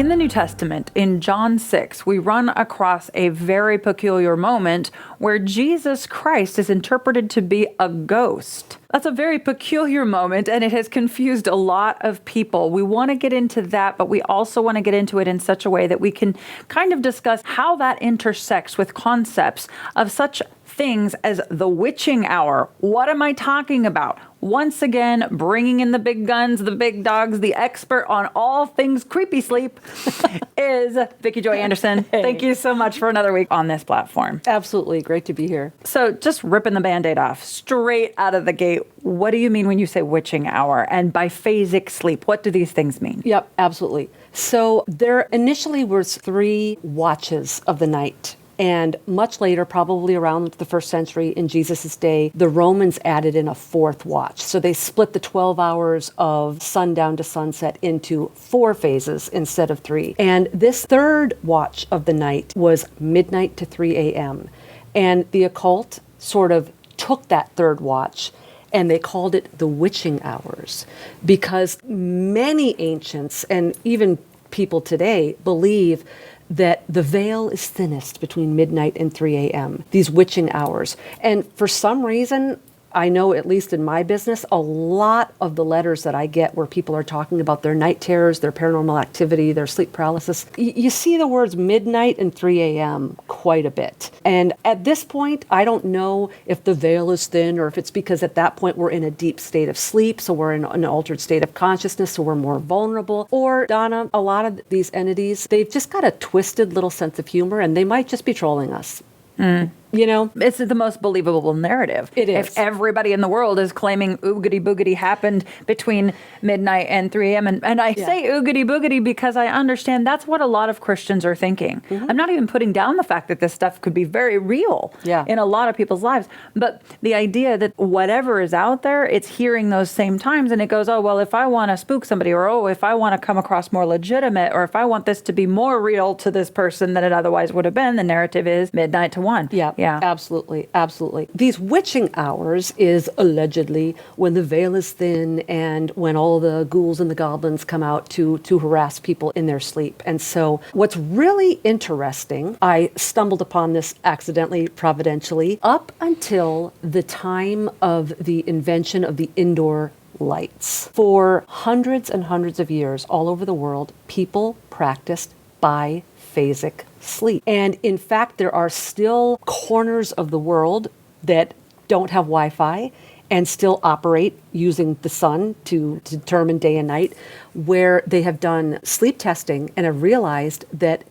In the New Testament, in John 6, we run across a very peculiar moment where Jesus Christ is interpreted to be a ghost. That's a very peculiar moment, and it has confused a lot of people. We want to get into that, but we also want to get into it in such a way that we can kind of discuss how that intersects with concepts of such things as the witching hour. What am I talking about? Once again, bringing in the big guns, the big dogs, the expert on all things creepy sleep is Vicki Joy Anderson. Hey. Thank you so much for another week on this platform. Absolutely. Great to be here. So just ripping the Band-Aid off straight out of the gate. What do you mean when you say witching hour and biphasic sleep? What do these things mean? Yep, absolutely. So there initially was 3 watches of the night. And much later, probably around the 1st century in Jesus' day, the Romans added in a 4th watch. So they split the 12 hours of sundown to sunset into 4 phases instead of 3. And this 3rd watch of the night was midnight to 3 a.m. And the occult sort of took that 3rd watch and they called it the witching hours, because many ancients and even people today believe that the veil is thinnest between midnight and 3 a.m., these witching hours. And for some reason, I know, at least in my business, a lot of the letters that I get where people are talking about their night terrors, their paranormal activity, their sleep paralysis, you see the words midnight and 3 a.m. quite a bit. And at this point, I don't know if the veil is thin or if it's because at that point we're in a deep state of sleep, so we're in an altered state of consciousness, so we're more vulnerable. Or, Donna, a lot of these entities, they've just got a twisted little sense of humor and they might just be trolling us. You know, it's the most believable narrative. It is. If everybody in the world is claiming oogity boogity happened between midnight and 3 a.m. And I say oogity boogity because I understand that's what a lot of Christians are thinking. I'm not even putting down the fact that this stuff could be very real in a lot of people's lives. But the idea that whatever is out there, it's hearing those same times and it goes, oh, well, if I want to spook somebody, or oh, if I want to come across more legitimate, or if I want this to be more real to this person than it otherwise would have been, the narrative is midnight to 1. Yeah, absolutely, absolutely. These witching hours is allegedly when the veil is thin and when all the ghouls and the goblins come out to harass people in their sleep. And so what's really interesting, I stumbled upon this accidentally, providentially, up until the time of the invention of the indoor lights. For hundreds and hundreds of years all over the world, people practiced biphasic sleep. And in fact, there are still corners of the world that don't have Wi-Fi and still operate using the sun to determine day and night, where they have done sleep testing and have realized that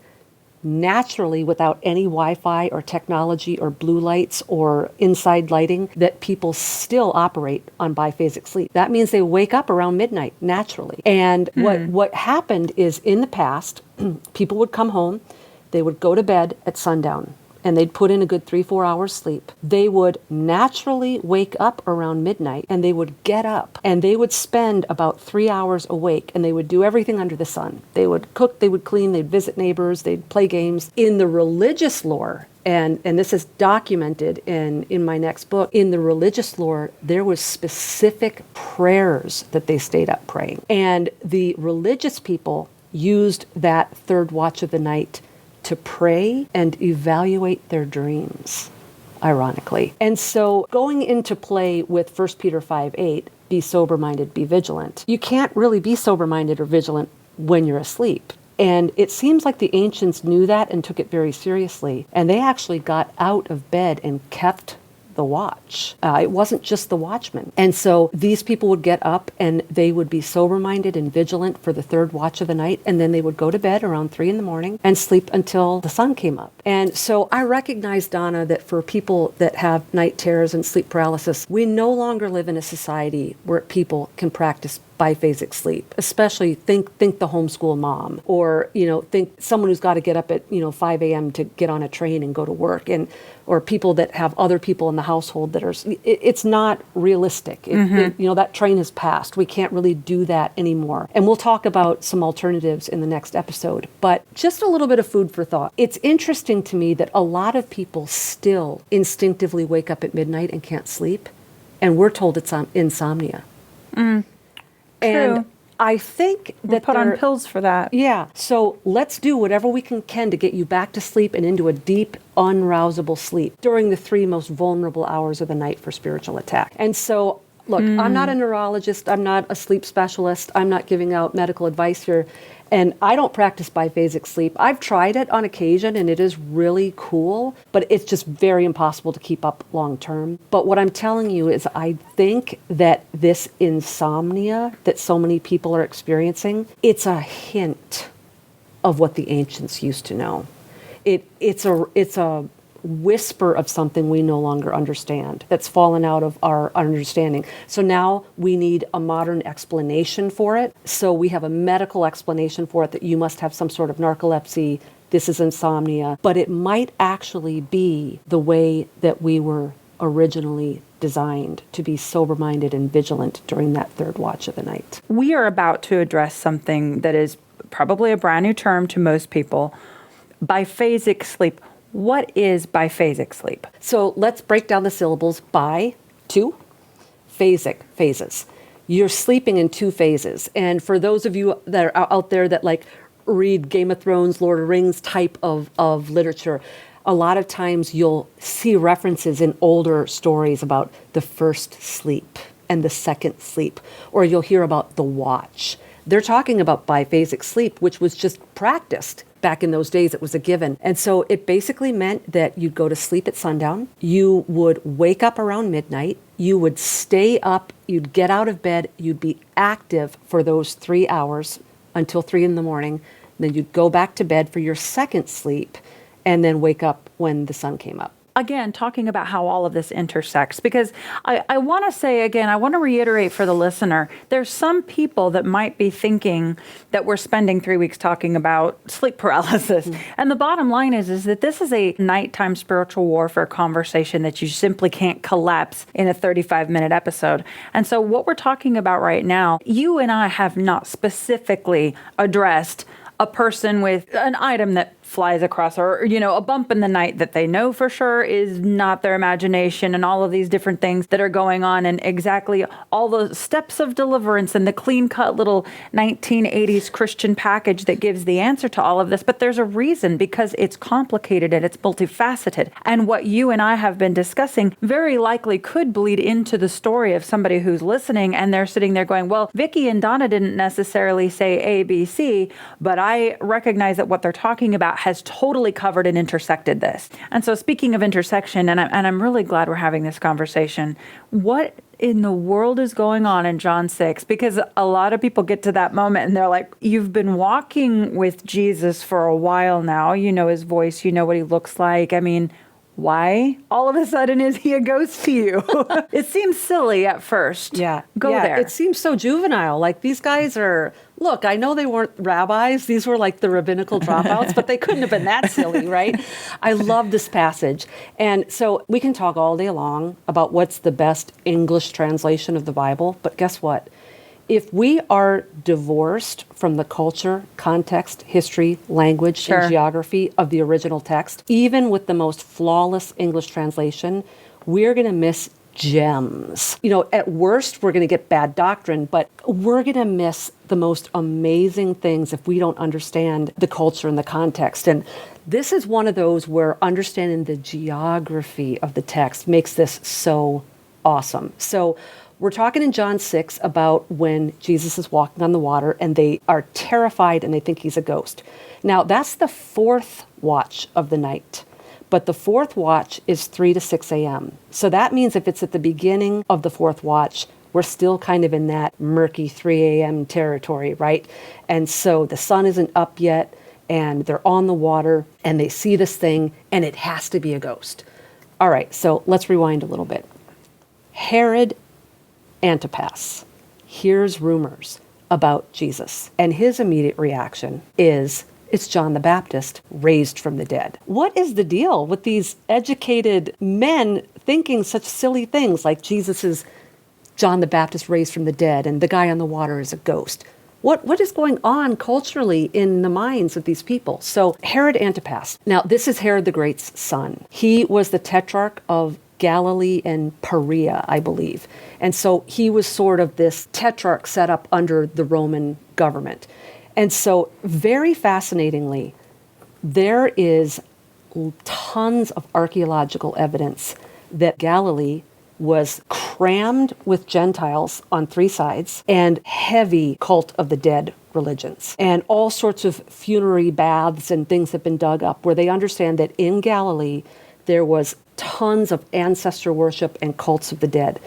naturally, without any Wi-Fi or technology or blue lights or inside lighting, that people still operate on biphasic sleep. That means they wake up around midnight naturally. And what happened is, in the past, people would come home, they would go to bed at sundown, and they'd put in a good 3-4 hours sleep. They would naturally wake up around midnight, and they would get up, and they would spend about 3 hours awake, and they would do everything under the sun. They would cook, they would clean, they'd visit neighbors, they'd play games. In the religious lore, and this is documented in my next book, in the religious lore, there was specific prayers that they stayed up praying. And the religious people used that 3rd watch of the night to pray and evaluate their dreams, ironically. And so going into play with 1 Peter 5:8, be sober-minded, be vigilant. You can't really be sober-minded or vigilant when you're asleep. And it seems like the ancients knew that and took it very seriously. And they actually got out of bed and kept the watch. It wasn't just the watchman. And so these people would get up and they would be sober-minded and vigilant for the 3rd watch of the night, and then they would go to bed around 3 a.m. and sleep until the sun came up. And so I recognize, Donna, that for people that have night terrors and sleep paralysis, we no longer live in a society where people can practice biphasic sleep, especially think the homeschool mom, or think someone who's got to get up at 5 a.m. to get on a train and go to work, and or people that have other people in the household that are. It's not realistic. That train has passed. We can't really do that anymore. And we'll talk about some alternatives in the next episode. But just a little bit of food for thought. It's interesting to me that a lot of people still instinctively wake up at midnight and can't sleep, and we're told it's insomnia. True. I think that Put on pills for that. Yeah. So let's do whatever we can to get you back to sleep and into a deep, unrousable sleep during the 3 most vulnerable hours of the night for spiritual attack. And so, look, I'm not a neurologist. I'm not a sleep specialist. I'm not giving out medical advice here. And I don't practice biphasic sleep. I've tried it on occasion, and it is really cool, but it's just very impossible to keep up long term. But what I'm telling you is I think that this insomnia that so many people are experiencing, it's a hint of what the ancients used to know. It's a whisper of something we no longer understand that's fallen out of our understanding. So now we need a modern explanation for it. So we have a medical explanation for it that you must have some sort of narcolepsy, this is insomnia, but it might actually be the way that we were originally designed to be sober-minded and vigilant during that third watch of the night. We are about to address something that is probably a brand new term to most people, biphasic sleep. What is biphasic sleep? So let's break down the syllables. Bi, 2, phasic, phases. You're sleeping in 2 phases. And for those of you that are out there that like read Game of Thrones, Lord of the Rings type of literature, a lot of times you'll see references in older stories about the first sleep and the second sleep, or you'll hear about the watch. They're talking about biphasic sleep, which was just practiced. Back in those days, it was a given. And so it basically meant that you'd go to sleep at sundown, you would wake up around midnight, you would stay up, you'd get out of bed, you'd be active for those 3 hours until 3 in the morning, then you'd go back to bed for your second sleep, and then wake up when the sun came up. Again, talking about how all of this intersects, because I want to say again, I want to reiterate for the listener, there's some people that might be thinking that we're spending 3 weeks talking about sleep paralysis. Mm-hmm. And the bottom line is that this is a nighttime spiritual warfare conversation that you simply can't collapse in a 35-minute episode. And so what we're talking about right now, you and I have not specifically addressed a person with an item that flies across, or, a bump in the night that they know for sure is not their imagination, and all of these different things that are going on, and exactly all the steps of deliverance and the clean-cut little 1980s Christian package that gives the answer to all of this. But there's a reason, because it's complicated and it's multifaceted. And what you and I have been discussing very likely could bleed into the story of somebody who's listening, and they're sitting there going, well, Vicki and Donna didn't necessarily say A, B, C, but I recognize that what they're talking about has totally covered and intersected this. And so speaking of intersection, and I'm really glad we're having this conversation, what in the world is going on in John 6? Because a lot of people get to that moment and they're like, you've been walking with Jesus for a while now. You know his voice, you know what he looks like. I mean, why all of a sudden is he a ghost to you? It seems silly at first. Yeah. Go there. It seems so juvenile. Like, these guys are, look, I know they weren't rabbis. These were like the rabbinical dropouts, but they couldn't have been that silly, right? I love this passage. And so we can talk all day long about what's the best English translation of the Bible, but guess what? If we are divorced from the culture, context, history, language, and geography of the original text, even with the most flawless English translation, we're going to miss gems. At worst, we're going to get bad doctrine, but we're going to miss the most amazing things if we don't understand the culture and the context. And this is one of those where understanding the geography of the text makes this so awesome. So we're talking in John 6 about when Jesus is walking on the water and they are terrified and they think he's a ghost. Now, that's the 4th watch of the night. But the 4th watch is 3 to 6 a.m. So that means if it's at the beginning of the 4th watch, we're still kind of in that murky 3 a.m. territory, right? And so the sun isn't up yet, and they're on the water, and they see this thing, and it has to be a ghost. All right, so let's rewind a little bit. Herod Antipas hears rumors about Jesus, and his immediate reaction is, it's John the Baptist raised from the dead. What is the deal with these educated men thinking such silly things like Jesus is John the Baptist raised from the dead and the guy on the water is a ghost? What is going on culturally in the minds of these people? So Herod Antipas, now this is Herod the Great's son. He was the tetrarch of Galilee and Perea, I believe. And so he was sort of this tetrarch set up under the Roman government. And so very fascinatingly, there is tons of archaeological evidence that Galilee was crammed with Gentiles on three sides and heavy cult of the dead religions. And all sorts of funerary baths and things have been dug up where they understand that in Galilee there was tons of ancestor worship and cults of the dead.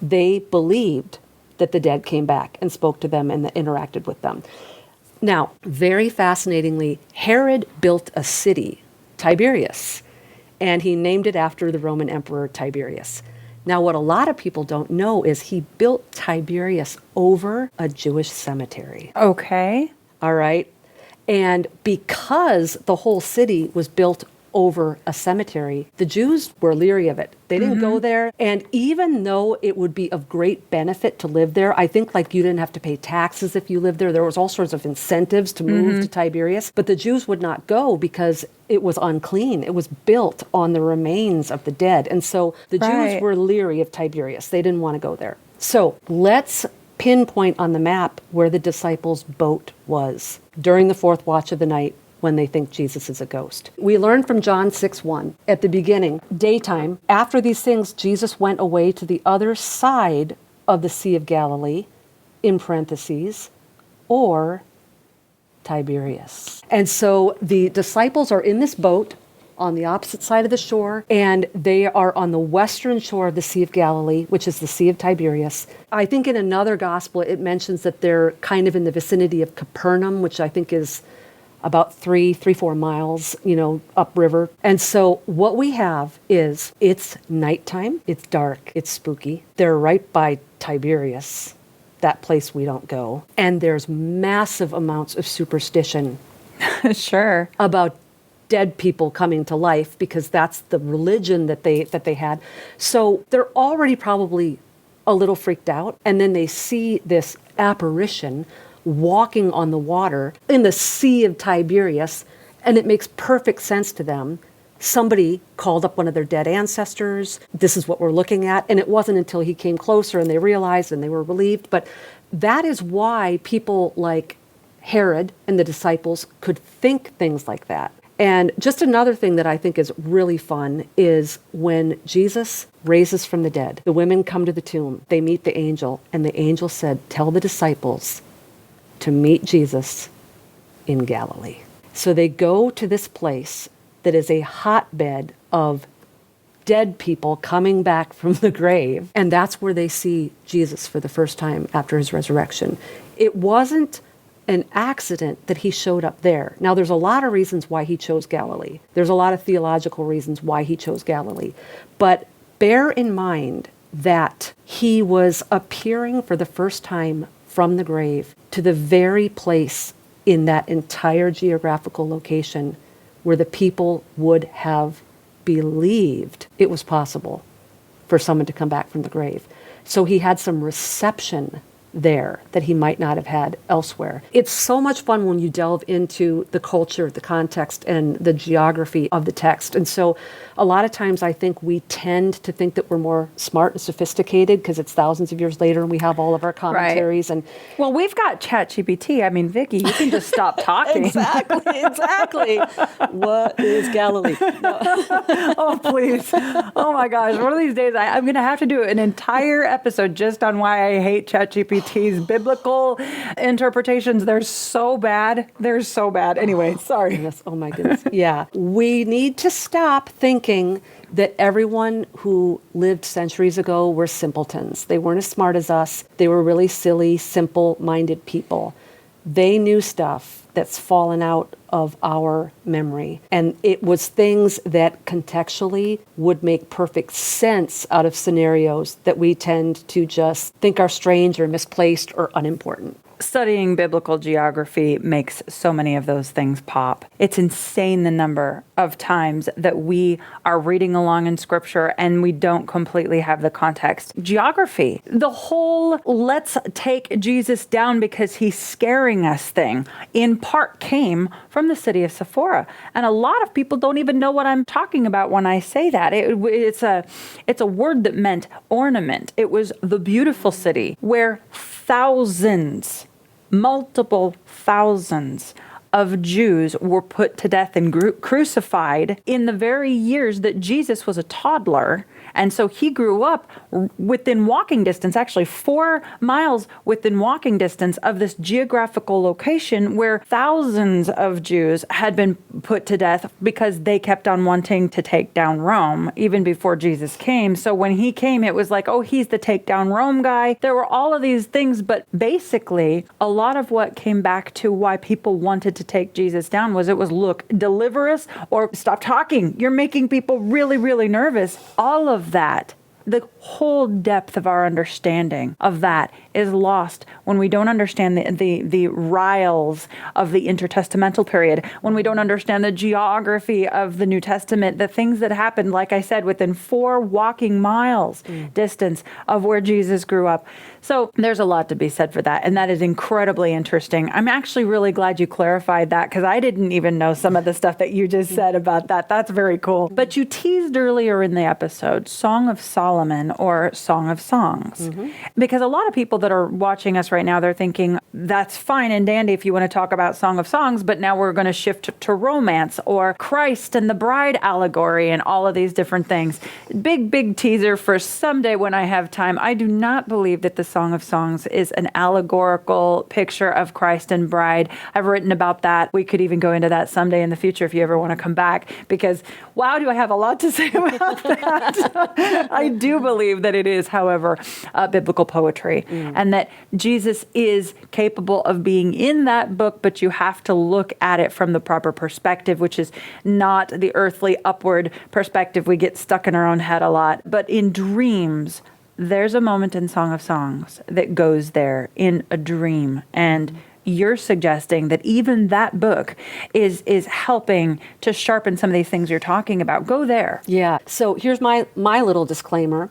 They believed that the dead came back and spoke to them and interacted with them. Now, very fascinatingly, Herod built a city, Tiberias, and he named it after the Roman Emperor Tiberius. Now, what a lot of people don't know is he built Tiberias over a Jewish cemetery. Okay. All right? And because the whole city was built over a cemetery, the Jews were leery of it. They didn't go there. And even though it would be of great benefit to live there, I think like you didn't have to pay taxes if you lived there. There was all sorts of incentives to move to Tiberias. But the Jews would not go because it was unclean. It was built on the remains of the dead. And so the Jews were leery of Tiberias. They didn't want to go there. So let's pinpoint on the map where the disciples' boat was during the fourth watch of the night when they think Jesus is a ghost. We learn from John 6:1. At the beginning, daytime, after these things, Jesus went away to the other side of the Sea of Galilee, in parentheses, or Tiberias. And so the disciples are in this boat on the opposite side of the shore, and they are on the western shore of the Sea of Galilee, which is the Sea of Tiberias. I think in another gospel, it mentions that they're kind of in the vicinity of Capernaum, which I think is about 4 miles, upriver. And so what we have is it's nighttime, it's dark, it's spooky. They're right by Tiberias, that place we don't go. And there's massive amounts of superstition Sure. about dead people coming to life because that's the religion that they had. So they're already probably a little freaked out. And then they see this apparition walking on the water in the Sea of Tiberias, and it makes perfect sense to them. Somebody called up one of their dead ancestors. This is what we're looking at. And it wasn't until he came closer and they realized and they were relieved. But that is why people like Herod and the disciples could think things like that. And just another thing that I think is really fun is when Jesus raises from the dead, the women come to the tomb, they meet the angel, and the angel said, "Tell the disciples to meet Jesus in Galilee." So they go to this place that is a hotbed of dead people coming back from the grave, and that's where they see Jesus for the first time after his resurrection. It wasn't an accident that he showed up there. Now, there's a lot of reasons why he chose Galilee. There's a lot of theological reasons why he chose Galilee. But bear in mind that he was appearing for the first time from the grave to the very place in that entire geographical location where the people would have believed it was possible for someone to come back from the grave. So he had some reception there that he might not have had elsewhere. It's so much fun when you delve into the culture, the context, and the geography of the text. And so a lot of times I think we tend to think that we're more smart and sophisticated because it's thousands of years later and we have all of our commentaries. Right. And well, we've got ChatGPT. I mean, Vicki, you can just stop talking. Exactly. What is Galilee? No. Oh, please. Oh, my gosh. One of these days, I'm going to have to do an entire episode just on why I hate ChatGPT's biblical interpretations. They're so bad. They're so bad. Anyway, sorry. Yes. Oh, my goodness. Yeah. We need to stop thinking that everyone who lived centuries ago were simpletons. They weren't as smart as us. They were really silly, simple-minded people. They knew stuff that's fallen out of our memory. And it was things that contextually would make perfect sense out of scenarios that we tend to just think are strange or misplaced or unimportant. Studying biblical geography makes so many of those things pop. It's insane the number of times that we are reading along in scripture and we don't completely have the context. Geography, the whole let's take Jesus down because he's scaring us thing, in part came from the city of Sephora. And a lot of people don't even know what I'm talking about when I say that. It's a word that meant ornament. It was the beautiful city where thousands, multiple thousands of Jews were put to death and crucified in the very years that Jesus was a toddler. And so he grew up within walking distance, actually 4 miles within walking distance of this geographical location where thousands of Jews had been put to death because they kept on wanting to take down Rome even before Jesus came. So when he came, it was like, oh, he's the take down Rome guy. There were all of these things, but basically a lot of what came back to why people wanted to take Jesus down was look, deliver us or stop talking. You're making people really, really nervous. All of that, the whole depth of our understanding of that is lost when we don't understand the riles of the intertestamental period, when we don't understand the geography of the New Testament, the things that happened, like I said, within 4 walking miles distance of where Jesus grew up. So there's a lot to be said for that, and that is incredibly interesting. I'm actually really glad you clarified that because I didn't even know some of the stuff that you just said about that. That's very cool. But you teased earlier in the episode Song of Solomon or Song of Songs, because a lot of people that are watching us right now, they're thinking, that's fine and dandy if you want to talk about Song of Songs, but now we're going to shift to romance or Christ and the bride allegory and all of these different things. Big teaser for someday when I have time. I do not believe that the Song of Songs is an allegorical picture of Christ and bride. I've written about that. We could even go into that someday in the future if you ever want to come back, because wow, do I have a lot to say about that. I do believe that it is, however, biblical poetry, and that Jesus is capable of being in that book, but you have to look at it from the proper perspective, which is not the earthly upward perspective. We get stuck in our own head a lot. But in dreams, there's a moment in Song of Songs that goes there in a dream. And you're suggesting that even that book is helping to sharpen some of these things you're talking about. Go there. Yeah. So here's my little disclaimer.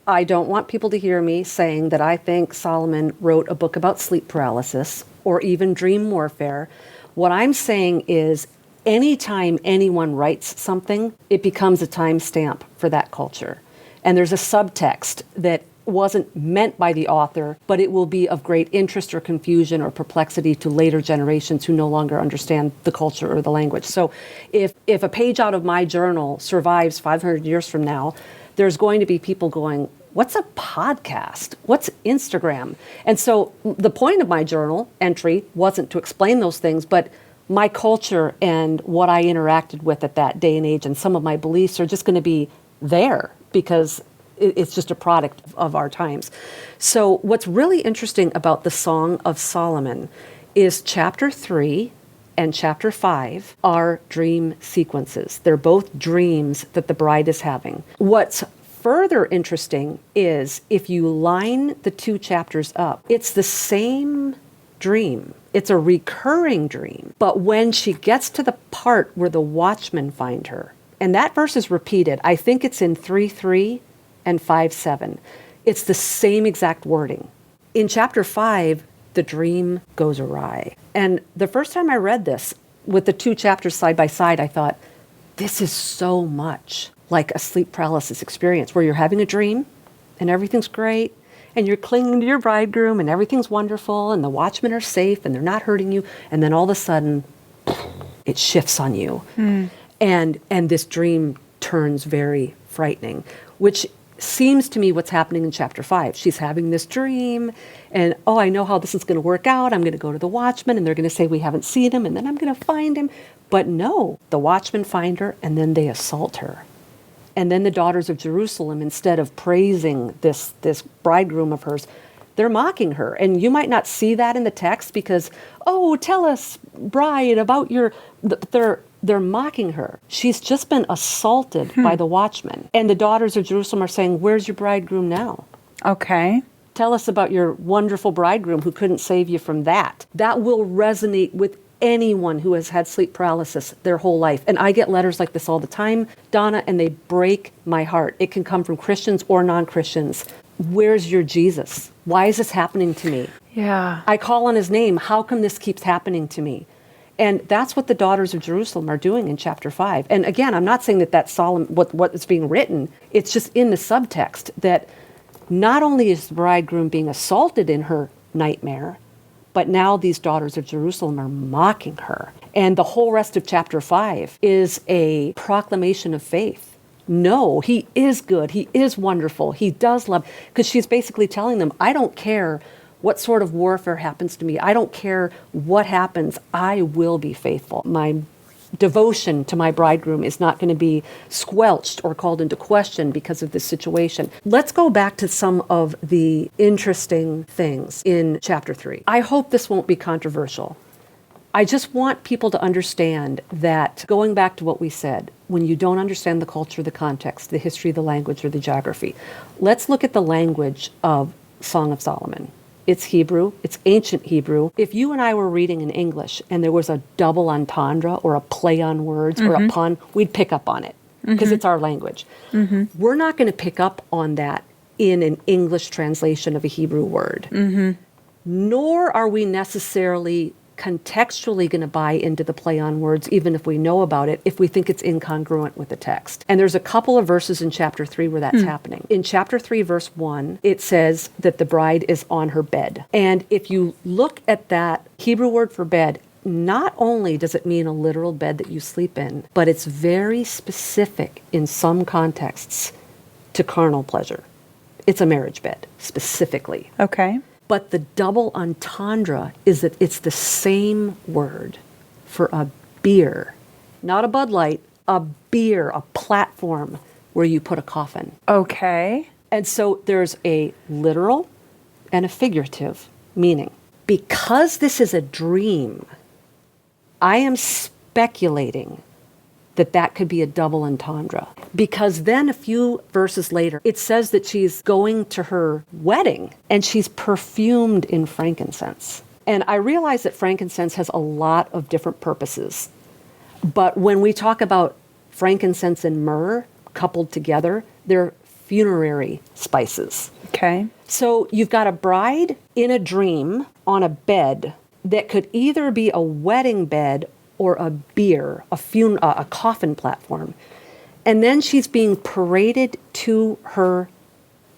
I don't want people to hear me saying that I think Solomon wrote a book about sleep paralysis or even dream warfare. What I'm saying is anytime anyone writes something, it becomes a timestamp for that culture. And there's a subtext that wasn't meant by the author, but it will be of great interest or confusion or perplexity to later generations who no longer understand the culture or the language. So if a page out of my journal survives 500 years from now, there's going to be people going, what's a podcast? What's Instagram? And so the point of my journal entry wasn't to explain those things, but my culture and what I interacted with at that day and age and some of my beliefs are just going to be there because it's just a product of our times. So what's really interesting about the Song of Solomon is chapter 3 and chapter 5 are dream sequences. They're both dreams that the bride is having. What's further interesting is if you line the 2 chapters up, it's the same dream. It's a recurring dream. But when she gets to the part where the watchmen find her, and that verse is repeated, I think it's in 3:3 and 5:7. It's the same exact wording. In chapter 5, the dream goes awry. And the first time I read this, with the 2 chapters side by side, I thought, this is so much like a sleep paralysis experience where you're having a dream and everything's great and you're clinging to your bridegroom and everything's wonderful and the watchmen are safe and they're not hurting you. And then all of a sudden, it shifts on you. And this dream turns very frightening, which seems to me what's happening in chapter 5. She's having this dream and, oh, I know how this is going to work out. I'm going to go to the watchmen and they're going to say we haven't seen him and then I'm going to find him. But no, the watchmen find her and then they assault her. And then the daughters of Jerusalem, instead of praising this bridegroom of hers, they're mocking her. And you might not see that in the text because, oh, tell us, bride, about your... They're mocking her. She's just been assaulted by the watchmen. And the daughters of Jerusalem are saying, where's your bridegroom now? Okay. Tell us about your wonderful bridegroom who couldn't save you from that. That will resonate with anyone who has had sleep paralysis their whole life. And I get letters like this all the time, Donna, and they break my heart. It can come from Christians or non-Christians. Where's your Jesus? Why is this happening to me? Yeah. I call on his name. How come this keeps happening to me? And that's what the daughters of Jerusalem are doing in chapter 5. And again, I'm not saying that that's solemn, what is being written. It's just in the subtext that not only is the bridegroom being assaulted in her nightmare, but now these daughters of Jerusalem are mocking her. And the whole rest of chapter 5 is a proclamation of faith. No, he is good. He is wonderful. He does love. Because she's basically telling them, I don't care what sort of warfare happens to me. I don't care what happens. I will be faithful. My devotion to my bridegroom is not going to be squelched or called into question because of this situation. Let's go back to some of the interesting things in chapter 3. I hope this won't be controversial. I just want people to understand that, going back to what we said, when you don't understand the culture, the context, the history, the language, or the geography, let's look at the language of Song of Solomon. It's Hebrew. It's ancient Hebrew. If you and I were reading in English and there was a double entendre or a play on words or a pun, we'd pick up on it because it's our language. We're not going to pick up on that in an English translation of a Hebrew word. Nor are we necessarily contextually going to buy into the play on words, even if we know about it, if we think it's incongruent with the text. And there's a couple of verses in chapter 3 where that's happening. In chapter 3, verse 1, it says that the bride is on her bed. And if you look at that Hebrew word for bed, not only does it mean a literal bed that you sleep in, but it's very specific in some contexts to carnal pleasure. It's a marriage bed, specifically. Okay. But the double entendre is that it's the same word for a beer, not a Bud Light, a beer, a platform where you put a coffin. Okay. And so there's a literal and a figurative meaning. Because this is a dream, I am speculating that could be a double entendre. Because then a few verses later, it says that she's going to her wedding and she's perfumed in frankincense. And I realize that frankincense has a lot of different purposes. But when we talk about frankincense and myrrh coupled together, they're funerary spices. Okay. So you've got a bride in a dream on a bed that could either be a wedding bed or a bier, a coffin platform. And then she's being paraded to her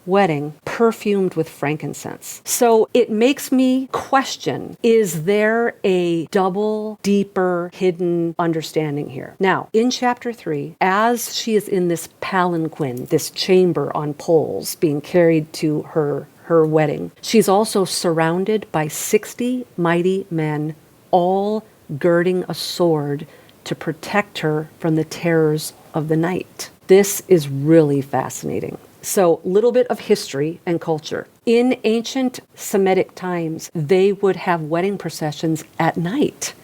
wedding, perfumed with frankincense. So it makes me question, is there a double, deeper, hidden understanding here? Now, in chapter 3, as she is in this palanquin, this chamber on poles being carried to her wedding, she's also surrounded by 60 mighty men, all girding a sword to protect her from the terrors of the night. This is really fascinating. So, a little bit of history and culture. In ancient Semitic times, they would have wedding processions at night.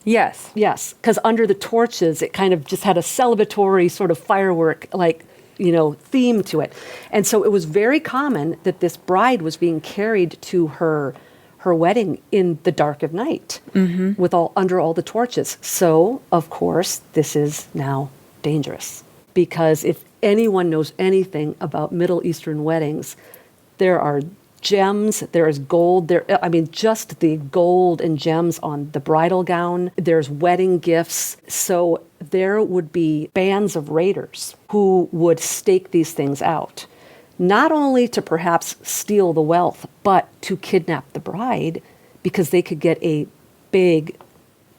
Yes. Yes, because under the torches, it kind of just had a celebratory sort of firework, theme to it. And so it was very common that this bride was being carried to her wedding in the dark of night with under all the torches. So, of course, this is now dangerous, because if anyone knows anything about Middle Eastern weddings, there are gems, there is gold, just the gold and gems on the bridal gown, there's wedding gifts. So there would be bands of raiders who would stake these things out, not only to perhaps steal the wealth, but to kidnap the bride, because they could get a big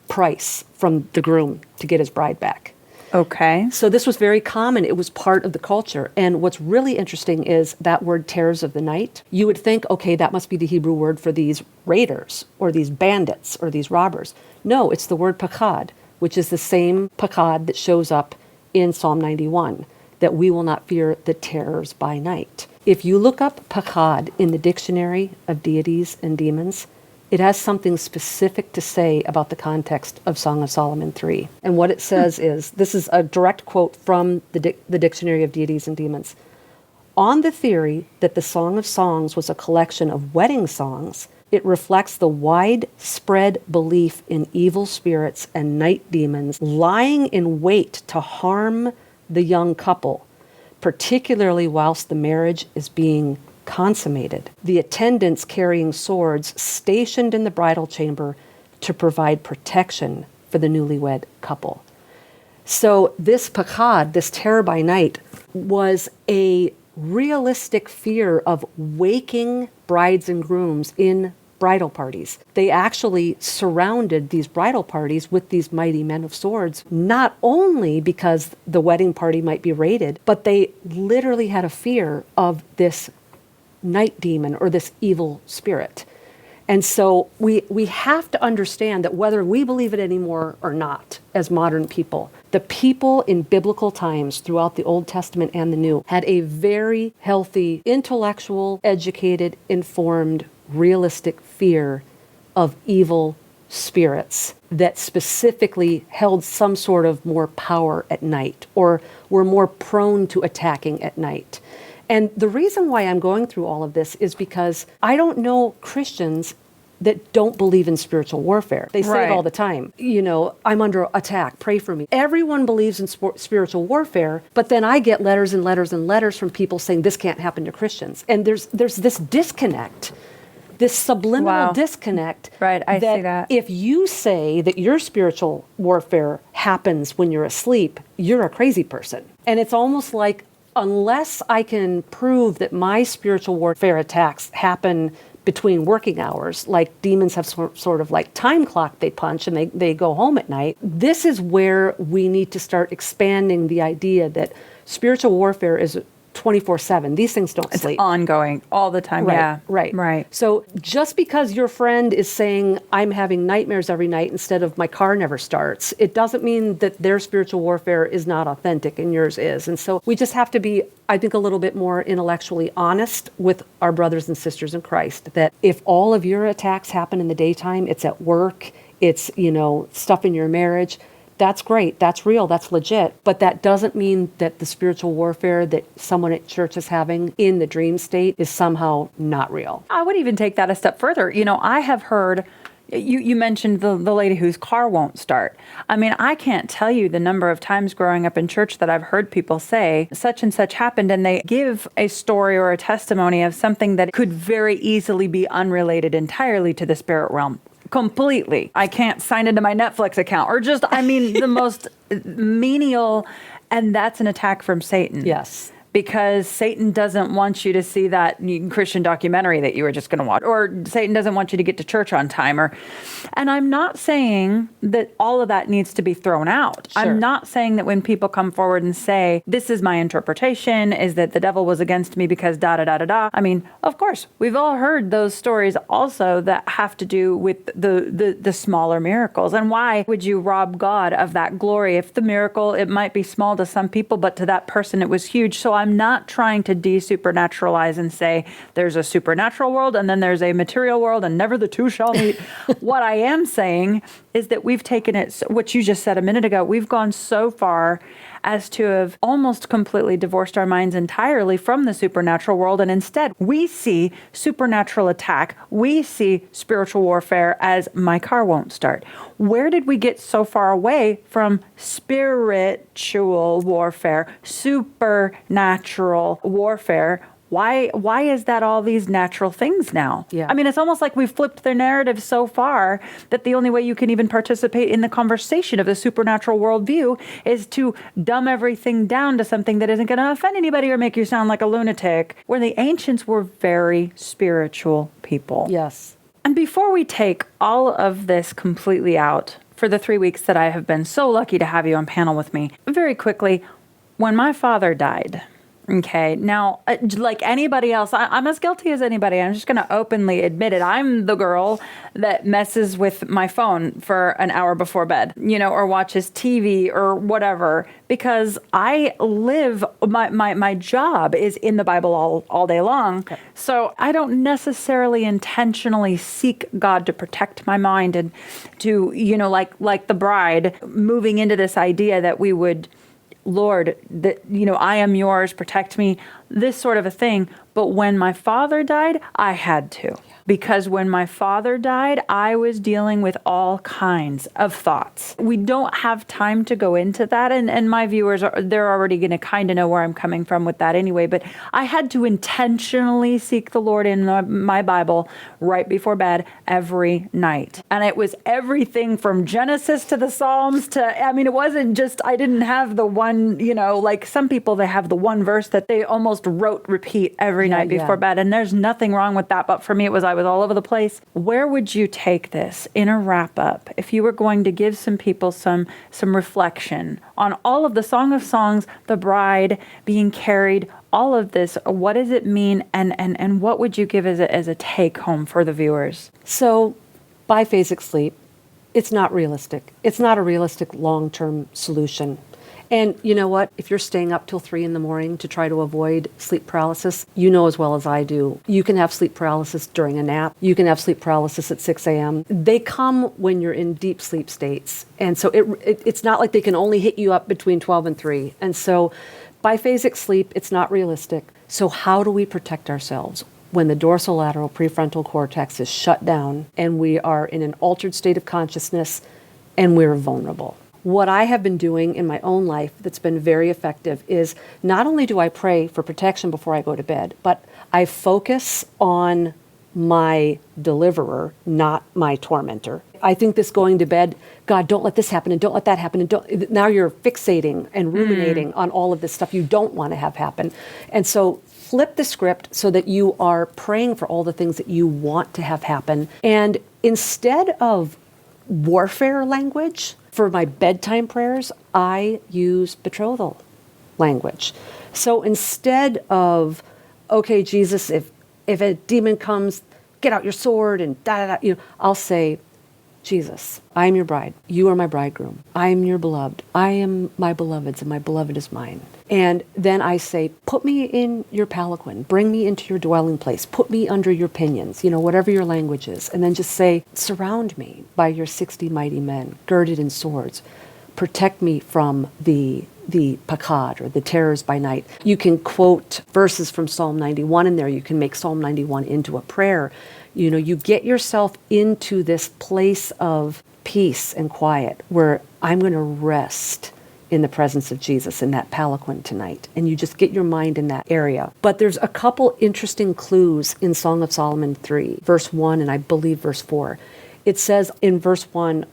price from the groom to get his bride back. Okay. So this was very common. It was part of the culture. And what's really interesting is that word terrors of the night. You would think, okay, that must be the Hebrew word for these raiders or these bandits or these robbers. No, it's the word pakad, which is the same pakad that shows up in Psalm 91, that we will not fear the terrors by night. If you look up pakad in the dictionary of deities and demons, it has something specific to say about the context of Song of Solomon 3. And what it says is, this is a direct quote from the Dictionary of Deities and Demons. On the theory that the Song of Songs was a collection of wedding songs, it reflects the widespread belief in evil spirits and night demons lying in wait to harm the young couple, particularly whilst the marriage is being consummated. The attendants carrying swords stationed in the bridal chamber to provide protection for the newlywed couple. So this pachad, this terror by night, was a realistic fear of waking brides and grooms in bridal parties. They actually surrounded these bridal parties with these mighty men of swords, not only because the wedding party might be raided, but they literally had a fear of this night demon or this evil spirit. And so we have to understand that whether we believe it anymore or not, as modern people, the people in biblical times throughout the Old Testament and the New had a very healthy, intellectual, educated, informed, realistic fear of evil spirits that specifically held some sort of more power at night or were more prone to attacking at night. And the reason why I'm going through all of this is because I don't know Christians that don't believe in spiritual warfare. They say it all the time. I'm under attack, pray for me. Everyone believes in spiritual warfare, but then I get letters and letters and letters from people saying this can't happen to Christians. And there's this disconnect, this subliminal disconnect. Right, I see that. If you say that your spiritual warfare happens when you're asleep, you're a crazy person. And it's almost like, unless I can prove that my spiritual warfare attacks happen between working hours, like demons have sort of like time clock they punch and they go home at night, this is where we need to start expanding the idea that spiritual warfare is 24/7. These things don't sleep. It's ongoing all the time. Right, Yeah. right. So just because your friend is saying, I'm having nightmares every night instead of my car never starts, it doesn't mean that their spiritual warfare is not authentic and yours is. And so we just have to be, I think, a little bit more intellectually honest with our brothers and sisters in Christ, that if all of your attacks happen in the daytime, it's at work, it's, stuff in your marriage, that's great, that's real, that's legit, but that doesn't mean that the spiritual warfare that someone at church is having in the dream state is somehow not real. I would even take that a step further. I have heard, you mentioned the lady whose car won't start. I mean, I can't tell you the number of times growing up in church that I've heard people say, such and such happened, and they give a story or a testimony of something that could very easily be unrelated entirely to the spirit realm. Completely. I can't sign into my Netflix account or the most menial, and that's an attack from Satan. Yes. Because Satan doesn't want you to see that Christian documentary that you were just going to watch, or Satan doesn't want you to get to church on time. And I'm not saying that all of that needs to be thrown out. Sure. I'm not saying that when people come forward and say, this is my interpretation, is that the devil was against me because da-da-da-da-da. I mean, of course, we've all heard those stories also that have to do with the smaller miracles. And why would you rob God of that glory? If the miracle, it might be small to some people, but to that person it was huge. So I'm not trying to de-supernaturalize and say there's a supernatural world and then there's a material world and never the two shall meet. What I am saying is that we've taken it, what you just said a minute ago, we've gone so far as to have almost completely divorced our minds entirely from the supernatural world. And instead, we see supernatural attack. We see spiritual warfare as my car won't start. Where did we get so far away from spiritual warfare, supernatural warfare? Why is that all these natural things now? Yeah. I mean, it's almost like we've flipped their narrative so far that the only way you can even participate in the conversation of the supernatural worldview is to dumb everything down to something that isn't going to offend anybody or make you sound like a lunatic, where the ancients were very spiritual people. Yes. And before we take all of this completely out, for the 3 weeks that I have been so lucky to have you on panel with me, very quickly, when my father died, okay, now, like anybody else, I'm as guilty as anybody. I'm just going to openly admit it. I'm the girl that messes with my phone for an hour before bed, or watches TV or whatever, because I live, my job is in the Bible all day long. Okay. So I don't necessarily intentionally seek God to protect my mind and to, like the bride, moving into this idea that we would, Lord, that, I am yours, protect me. this sort of a thing. But when my father died, I had to. Because when my father died, I was dealing with all kinds of thoughts. We don't have time to go into that. And my viewers, they're already going to kind of know where I'm coming from with that anyway. But I had to intentionally seek the Lord in my Bible right before bed every night. And it was everything from Genesis to the Psalms to, I mean, it wasn't just, I didn't have the one, like some people, they have the one verse that they almost repeat every night before bed. And there's nothing wrong with that. But for me, I was all over the place. Where would you take this in a wrap up if you were going to give some people some reflection on all of the Song of Songs, the bride being carried, all of this? What does it mean, and what would you give as a take home for the viewers? So, biphasic sleep, it's not realistic. It's not a realistic long-term solution. And you know what? If you're staying up till 3 a.m. to try to avoid sleep paralysis, you know as well as I do, you can have sleep paralysis during a nap. You can have sleep paralysis at 6 a.m. They come when you're in deep sleep states. And so it's not like they can only hit you up between 12 and 3. And so biphasic sleep, it's not realistic. So how do we protect ourselves when the dorsolateral prefrontal cortex is shut down and we are in an altered state of consciousness and we're vulnerable? What I have been doing in my own life that's been very effective is not only do I pray for protection before I go to bed, but I focus on my deliverer, not my tormentor. I think this going to bed, God, don't let this happen and don't let that happen. And now you're fixating and ruminating on all of this stuff you don't want to have happen. And so flip the script so that you are praying for all the things that you want to have happen. And instead of warfare language, for my bedtime prayers, I use betrothal language. So instead of, okay, Jesus, if a demon comes, get out your sword and da-da-da, I'll say, Jesus, I am your bride. You are my bridegroom. I am your beloved. I am my beloved's and my beloved is mine. And then I say, put me in your palanquin. Bring me into your dwelling place. Put me under your pinions, whatever your language is. And then just say, surround me by your 60 mighty men, girded in swords. Protect me from the pakad, or the terrors by night. You can quote verses from Psalm 91 in there. You can make Psalm 91 into a prayer. You get yourself into this place of peace and quiet where I'm going to rest in the presence of Jesus in that palanquin tonight. And you just get your mind in that area. But there's a couple interesting clues in Song of Solomon 3, verse 1, and I believe verse 4. It says in verse 1,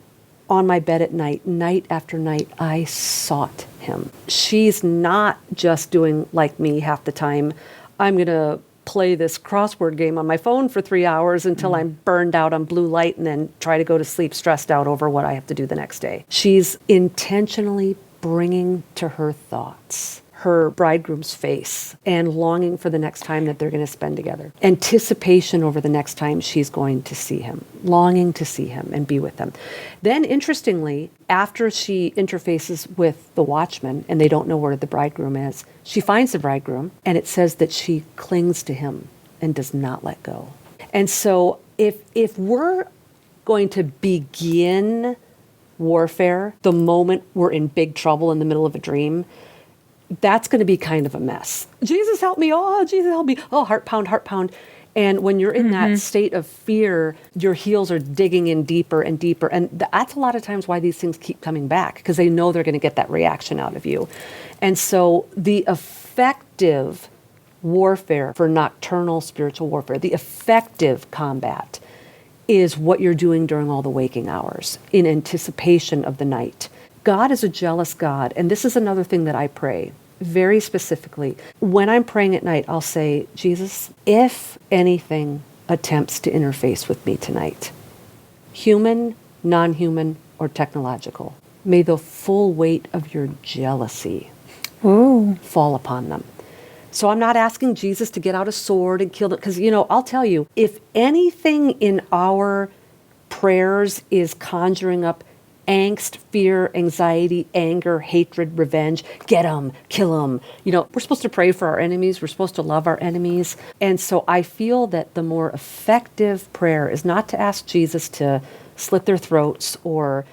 on my bed at night, night after night, I sought him. She's not just doing like me half the time. I'm going to play this crossword game on my phone for 3 hours until I'm burned out on blue light and then try to go to sleep stressed out over what I have to do the next day. She's intentionally bringing to her thoughts her bridegroom's face and longing for the next time that they're going to spend together. Anticipation over the next time she's going to see him, longing to see him and be with him. Then, interestingly, after she interfaces with the watchman and they don't know where the bridegroom is, she finds the bridegroom and it says that she clings to him and does not let go. And so if we're going to begin warfare the moment we're in big trouble in the middle of a dream, that's going to be kind of a mess. Jesus, help me. Oh, Jesus, help me. Oh, heart pound, heart pound. And when you're in that state of fear, your heels are digging in deeper and deeper. And that's a lot of times why these things keep coming back, because they know they're going to get that reaction out of you. And so the effective warfare for nocturnal spiritual warfare, the effective combat, is what you're doing during all the waking hours in anticipation of the night. God is a jealous God. And this is another thing that I pray very specifically. When I'm praying at night, I'll say, Jesus, if anything attempts to interface with me tonight, human, non-human, or technological, may the full weight of your jealousy fall upon them. So I'm not asking Jesus to get out a sword and kill them, because, I'll tell you, if anything in our prayers is conjuring up angst, fear, anxiety, anger, hatred, revenge, get them, kill them. We're supposed to pray for our enemies. We're supposed to love our enemies. And so I feel that the more effective prayer is not to ask Jesus to slit their throats or,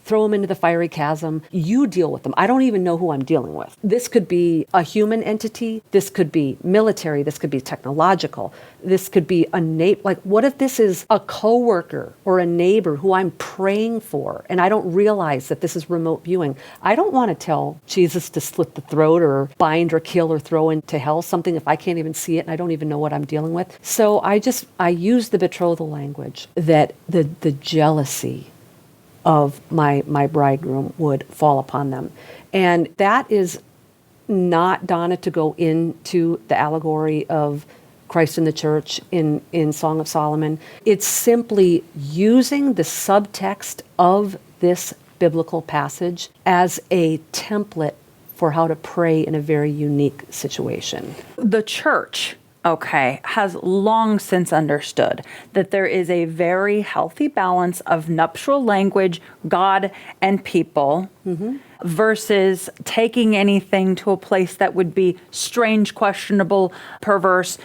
throw them into the fiery chasm. You deal with them. I don't even know who I'm dealing with. This could be a human entity. This could be military. This could be technological. This could be a neighbor. Like, what if this is a coworker or a neighbor who I'm praying for, and I don't realize that this is remote viewing? I don't want to tell Jesus to slit the throat or bind or kill or throw into hell something if I can't even see it and I don't even know what I'm dealing with. So I use the betrothal language that the jealousy of my bridegroom would fall upon them. And that is not, Donna, to go into the allegory of Christ in the church in Song of Solomon. It's simply using the subtext of this biblical passage as a template for how to pray in a very unique situation. The church, has long since understood that there is a very healthy balance of nuptial language, God and people, versus taking anything to a place that would be strange, questionable, perverse,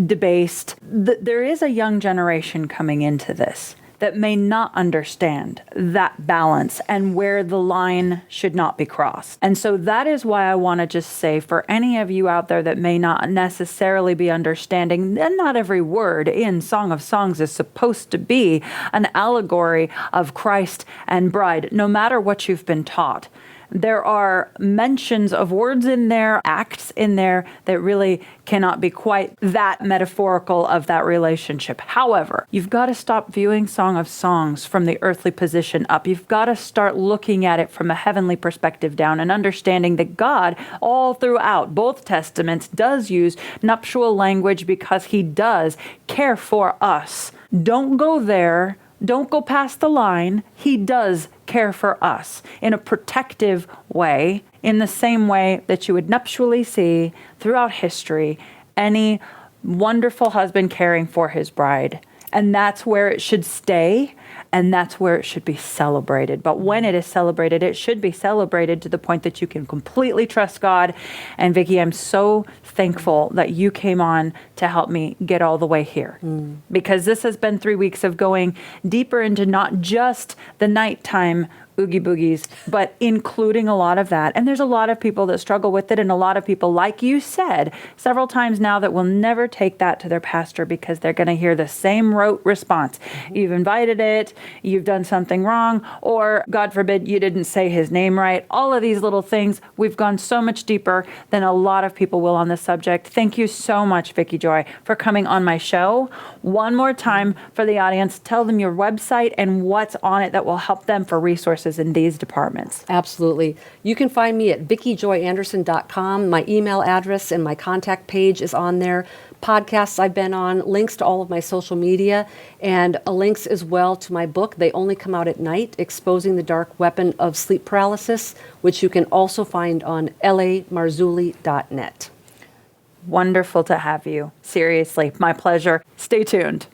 debased. There is a young generation coming into this that may not understand that balance and where the line should not be crossed. And so that is why I want to just say, for any of you out there that may not necessarily be understanding, and not every word in Song of Songs is supposed to be an allegory of Christ and bride, no matter what you've been taught. There are mentions of words in there, acts in there that really cannot be quite that metaphorical of that relationship. However, you've got to stop viewing Song of Songs from the earthly position up. You've got to start looking at it from a heavenly perspective down and understanding that God, all throughout both testaments, does use nuptial language because he does care for us. Don't go there. Don't go past the line. He does care for us in a protective way, in the same way that you would nuptially see throughout history any wonderful husband caring for his bride. And that's where it should stay, and that's where it should be celebrated. But when it is celebrated, it should be celebrated to the point that you can completely trust God. And Vicki, I'm so thankful that you came on to help me get all the way here. Because this has been 3 weeks of going deeper into not just the nighttime oogie boogies, but including a lot of that. And there's a lot of people that struggle with it, and a lot of people, like you said several times now, that will never take that to their pastor because they're going to hear the same rote response. You've invited it, you've done something wrong, or God forbid you didn't say his name right. All of these little things. We've gone so much deeper than a lot of people will on this subject. Thank you so much, Vicki Joy, for coming on my show. One more time for the audience, tell them your website and what's on it that will help them for resources in these departments. Absolutely. You can find me at VickiJoyAnderson.com. My email address and my contact page is on there. Podcasts I've been on, links to all of my social media, and links as well to my book, They Only Come Out at Night, Exposing the Dark Weapon of Sleep Paralysis, which you can also find on lamarzulli.net. Wonderful to have you. Seriously, my pleasure. Stay tuned.